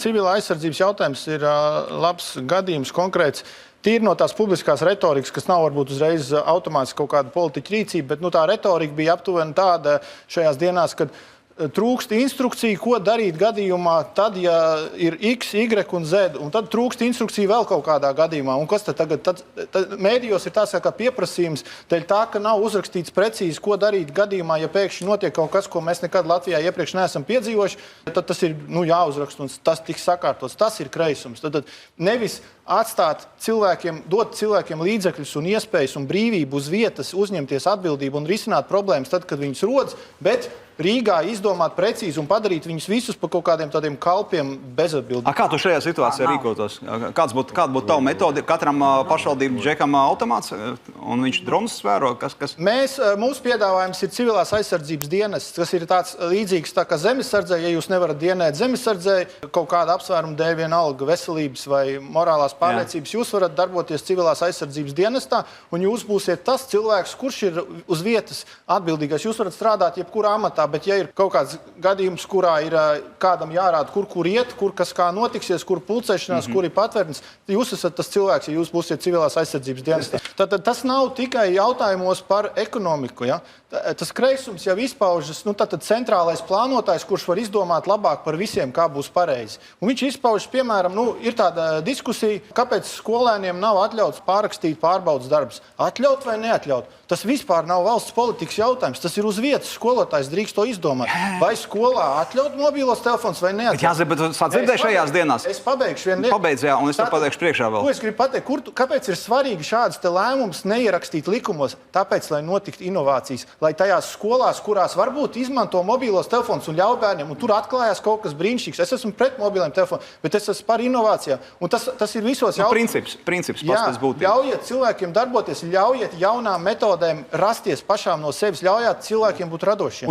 civilā aizsardzības jautājums ir labs gadījums konkrēts. Tīri no tās publiskās retorikas, kas nav varbūt uzreiz automātiski kaut kāda politiķa rīcība, bet tā retorika bija aptuveni tāda šajās dienās, kad trūkst instrukciju, ko darīt gadījumā tad, ja ir X, Y un Z, un tad trūkst instrukciju vēl kaut kādā gadījumā. Un kas tad tagad? Tad mēdījos ir tāds kā pieprasījums, dēļ tā, ka nav uzrakstīts precīzi, ko darīt gadījumā, ja pēkšņi notiek kaut kas, ko mēs nekad Latvijā iepriekš neesam piedzīvojuši, tad tas ir jāuzraksta un tas tiks sakārtots. Tas ir kreisums. Tad nevis atstāt cilvēkiem, dot cilvēkiem līdzekļus un iespējas un brīvību uz vietas, uzņemties atbildību un risināt problēmas tad, kad viņas rodas, bet Rīgā izdomāt precīzi un padarīt viņus visus par kaut kādiem tādiem kalpiem bezatbildīgi. Kā tu šajā situācijā rīkotos? Kāda būtu tava metode? Katram pašvaldību džekam automāts un viņš dronus svēro? Mūsu piedāvājums ir civilās aizsardzības dienests, kas ir tāds līdzīgs tā kā zemesardzē, ja jūs nevarat dienēt zemesardzē, kaut kāda apsvēruma dēļ vienalga veselības vai morālās pārliecības, jūs varat darboties civilās aizsardzības dienestā un jūs būsiet tas cilvēks, kurš ir uz vietas atbildīgais. Jūs varat strādāt jebkurā amatā, bet ja ir kaut kāds gadījums, kurā ir kādam jārāda, kur iet, kur kas kā notiksies, kur pulcēšanās, kur ir patvērtnes, jūs esat tas cilvēks, ja jūs būsiet civilās aizsardzības dienestā. Tad tas nav tikai jautājumos par ekonomiku, ja? Tas kreisums jau izpaužas, tad centrālais plānotājs, kurš var izdomāt labāk par visiem, kā būs pareizi. Un viņš izpaužas, piemēram, ir tāda diskusija, kāpēc skolēniem nav atļauts pārrakstīt pārbaudas darbus. Atļaut vai neatļaut? Tas vispār nav valsts politikas jautājums. Tas ir uz vietas. Skolotājs drīkst to izdomāt. Vai skolā atļaut mobilos telefons vai neatļaut? Jā, bet tu dzirdēji šajās dienās. Es pabeigšu vienu lietu. Pabeidz, jā, un es tev pateikšu priekšā vēl. Ko es gribu pateikt? Kāpēc ir svarīgi šādas lēmumus neierakstīt likumos? Tāpēc, lai notiktu inovācijas. Lai tajās skolās, kurās varbūt izmanto mobilos telefonus un ļauj bērniem, un tur atklājās kaut kas brīnišķīgs. Es esmu pret mobiliem telefoniem, bet es esmu par inovācijām. Un tas ir visos jautājumos. Princips jā, tas būtu. Ļaujiet cilvēkiem darboties, ļaujiet jaunām metodēm rasties pašām no sevis, ļaujiet cilvēkiem būt radošiem.